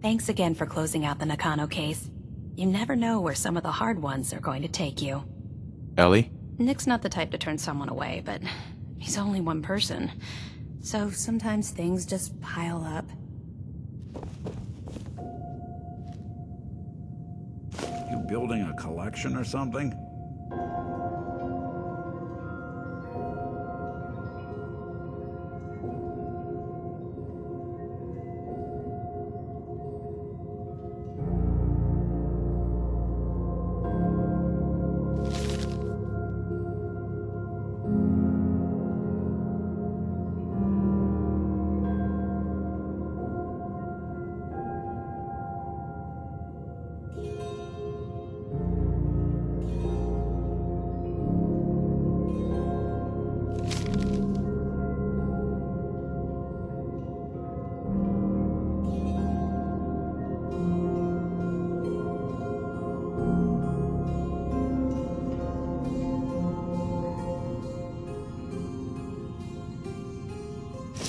Thanks again for closing out the Nakano case. You never know where some of the hard ones are going to take you. Ellie? Nick's not the type to turn someone away, but he's only one person. So sometimes things just pile up. You building a collection or something?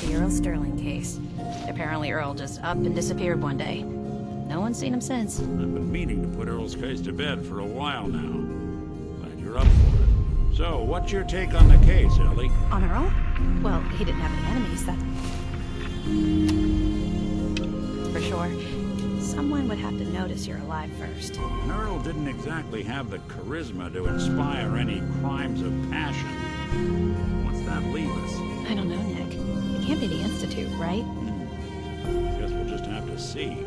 The Earl Sterling case. Apparently Earl just up and disappeared one day. No one's seen him since. I've been meaning to put Earl's case to bed for a while now. Glad you're up for it. So, what's your take on the case, Ellie? On Earl? Well, he didn't have any enemies, that's... For sure. Someone would have to notice you're alive first. And Earl didn't exactly have the charisma to inspire any crimes of passion. What's that leave us? I don't know, Nick. It can't be the Institute, right? Guess we'll just have to see.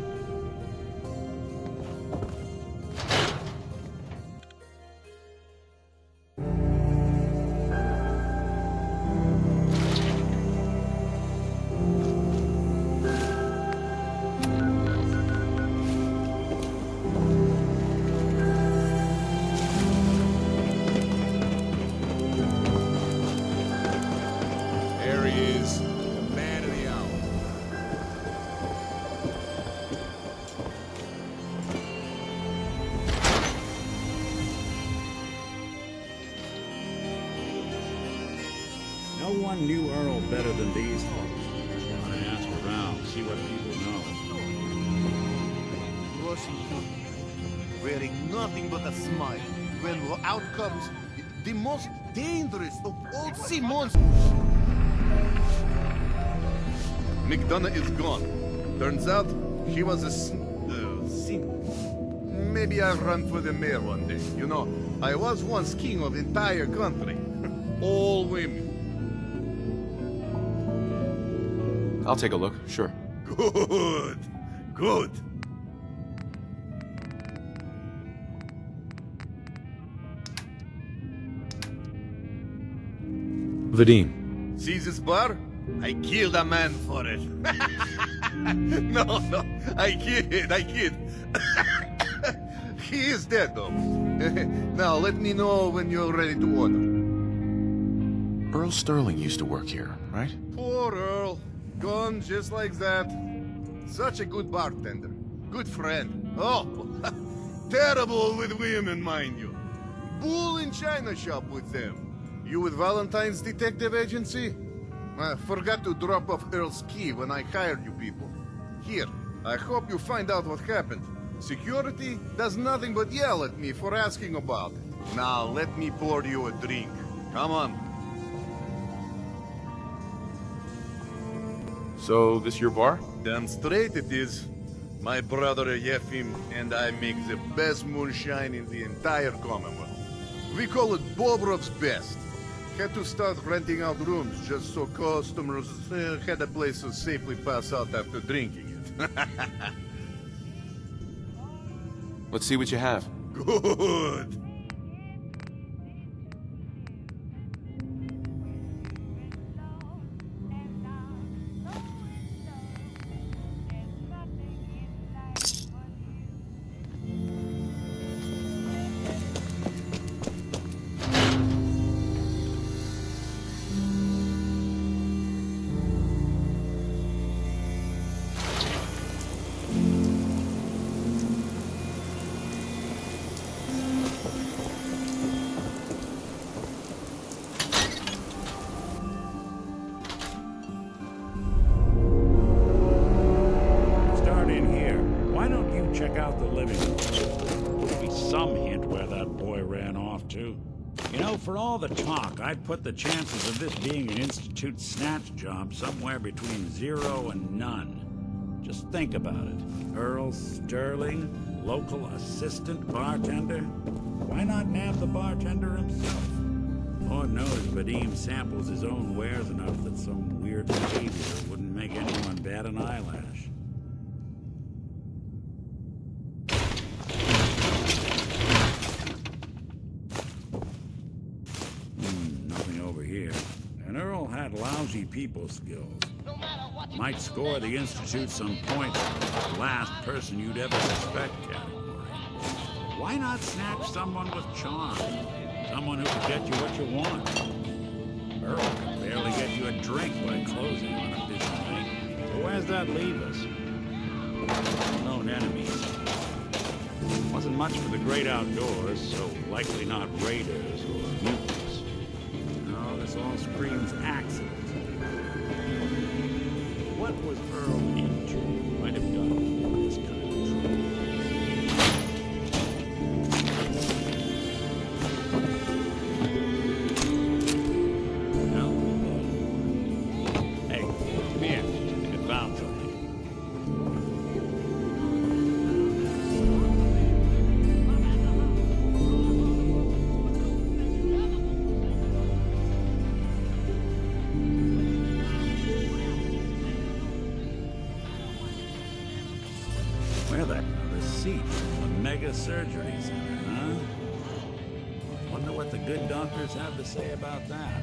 There he is, the man of the hour. No one knew Earl better than these folks. Want to ask around, see what people know. Rushing you, wearing nothing but a smile, when out comes the most dangerous of all sea monsters. McDonough is gone. Turns out he was a sin. Maybe I'll run for the mayor one day. You know, I was once king of entire country. All women. I'll take a look, sure. Good. Good. Vadim. See this bar? I killed a man for it. No, I kid. He is dead, though. Now, let me know when you're ready to order. Earl Sterling used to work here, right? Poor Earl. Gone just like that. Such a good bartender. Good friend. Oh, terrible with women, mind you. Bull in china shop with them. You with Valentine's Detective Agency? I forgot to drop off Earl's key when I hired you people. Here, I hope you find out what happened. Security does nothing but yell at me for asking about it. Now, let me pour you a drink. Come on. So, this your bar? Damn straight it is. My brother Yefim and I make the best moonshine in the entire Commonwealth. We call it Bobrov's Best. Had to start renting out rooms just so customers had a place to safely pass out after drinking it. Let's see what you have. Good. You know, for all the talk, I'd put the chances of this being an Institute snatch job somewhere between 0 and none. Just think about it. Earl Sterling, local assistant bartender? Why not nab the bartender himself? Lord knows Vadim samples his own wares enough that some weird behavior wouldn't make anyone bat an eyelash. Nothing over here. And Earl had lousy people skills. Might score the Institute some points for the last person you'd ever suspect category. Why not snatch someone with charm? Someone who can get you what you want. Earl can barely get you a drink by closing on a busy night. So where's that leave us? Known enemies. Wasn't much for the great outdoors, so likely not raiders or mutants. No, this all screams accident. What was Earl into? Might have gotten this kind of Hey, come here. I found something. Where the receipt from the mega surgery center, huh? Wonder what the good doctors have to say about that.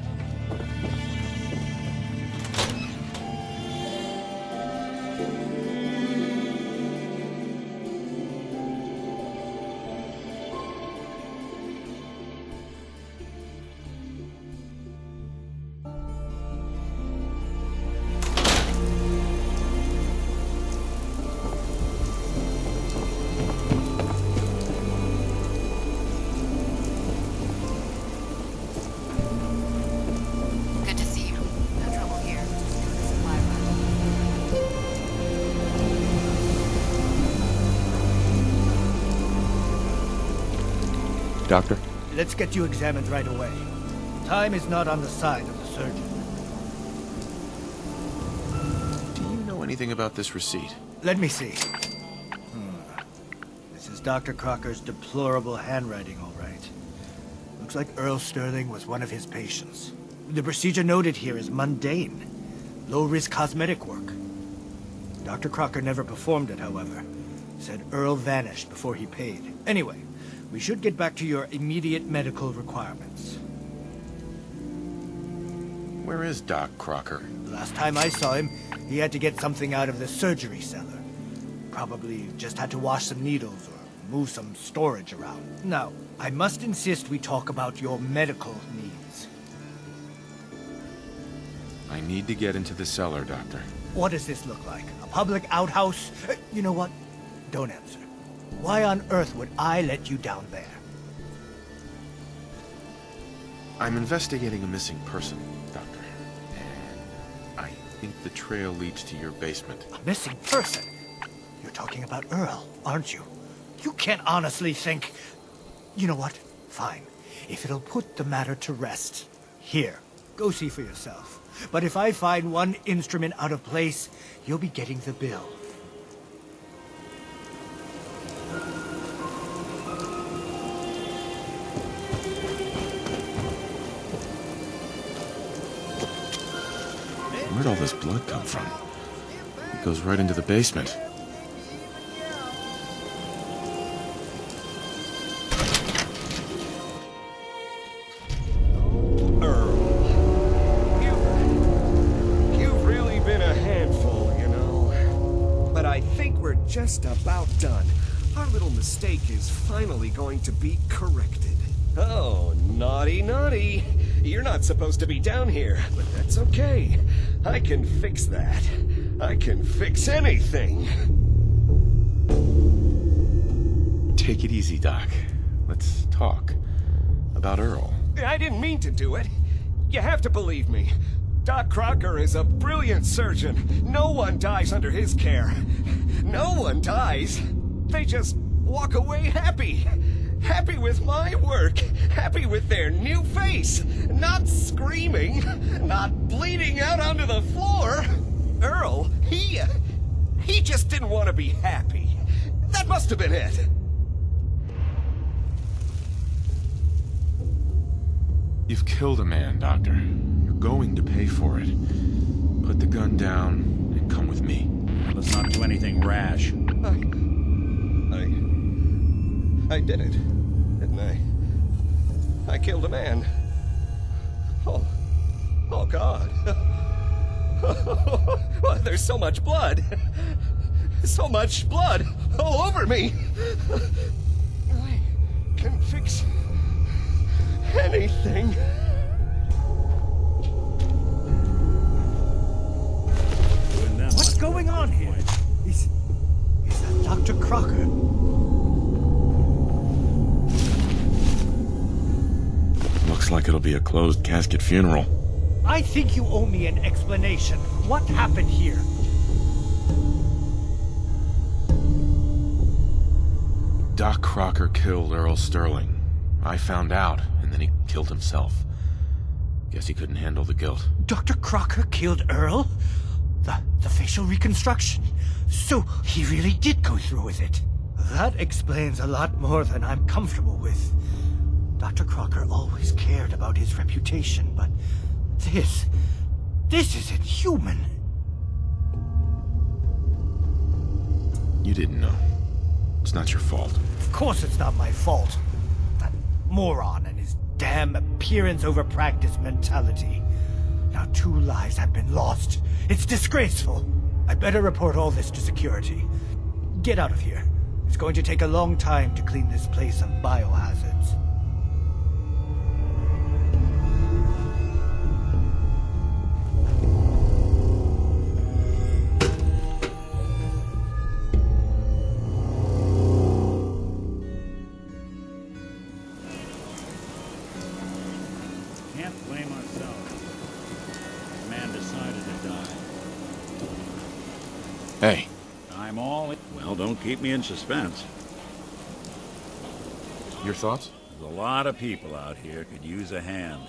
Good to see you. No trouble here. Just doing a supply run. Doctor? Let's get you examined right away. Time is not on the side of the surgeon. Do you know anything about this receipt? Let me see. This is Dr. Crocker's deplorable handwriting, all right. Looks like Earl Sterling was one of his patients. The procedure noted here is mundane. Low-risk cosmetic work. Dr. Crocker never performed it, however. Said Earl vanished before he paid. Anyway, we should get back to your immediate medical requirements. Where is Doc Crocker? The last time I saw him, he had to get something out of the surgery cellar. Probably just had to wash some needles or move some storage around. Now, I must insist we talk about your medical needs. I need to get into the cellar, Doctor. What does this look like? A public outhouse? You know what? Don't answer. Why on earth would I let you down there? I'm investigating a missing person, Doctor. And I think the trail leads to your basement. A missing person? You're talking about Earl, aren't you? You can't honestly think... You know what? Fine. If it'll put the matter to rest. Here, go see for yourself. But if I find one instrument out of place, you'll be getting the bill. Where'd all this blood come from? It goes right into the basement. You've really been a handful, you know. But I think we're just about done. Our little mistake is finally going to be corrected. Oh, naughty, naughty. You're not supposed to be down here, but that's okay. I can fix that. I can fix anything. Take it easy, Doc. Let's talk about Earl. I didn't mean to do it. You have to believe me. Doc Crocker is a brilliant surgeon. No one dies under his care. No one dies. They just walk away happy. Happy with my work. Happy with their new face. Not screaming. Not bleeding out onto the floor. Earl, he just didn't want to be happy. That must have been it. You've killed a man, Doctor. You're going to pay for it. Put the gun down and come with me. Let's not do anything rash. I did it, didn't I? I killed a man. Oh God. Well, there's so much blood. So much blood all over me. I can fix anything. What's going on here? Is that Dr. Crocker? Looks like it'll be a closed casket funeral. I think you owe me an explanation. What happened here? Doc Crocker killed Earl Sterling. I found out, and then he killed himself. Guess he couldn't handle the guilt. Dr. Crocker killed Earl? The facial reconstruction. So he really did go through with it. That explains a lot more than I'm comfortable with. Dr. Crocker always cared about his reputation, but this isn't human. You didn't know. It's not your fault. Of course it's not my fault. That moron and his damn appearance over practice mentality. Now 2 lives have been lost. It's disgraceful. I better report all this to security. Get out of here. It's going to take a long time to clean this place of biohazards. Can't blame ourselves. The man decided to die. Hey, I'm all in. Well, don't keep me in suspense. your thoughts? There's a lot of people out here could use a hand.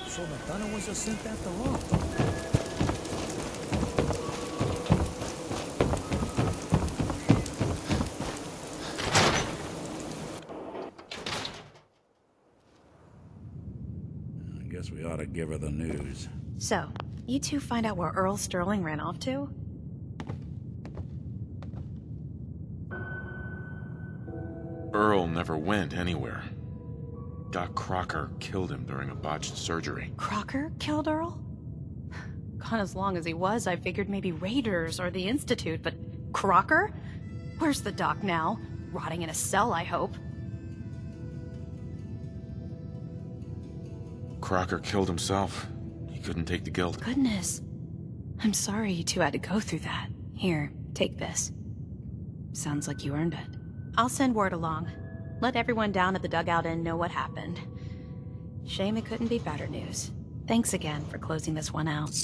So McDonough was a synth after all. I guess we ought to give her the news. So, you two find out where Earl Sterling ran off to? Earl never went anywhere. Doc Crocker killed him during a botched surgery. Crocker killed Earl? Gone as long as he was, I figured maybe Raiders or the Institute, but Crocker? Where's the doc now? Rotting in a cell, I hope. Crocker killed himself. He couldn't take the guilt. Goodness. I'm sorry you two had to go through that. Here, take this. Sounds like you earned it. I'll send word along. Let everyone down at the Dugout Inn know what happened. Shame it couldn't be better news. Thanks again for closing this one out.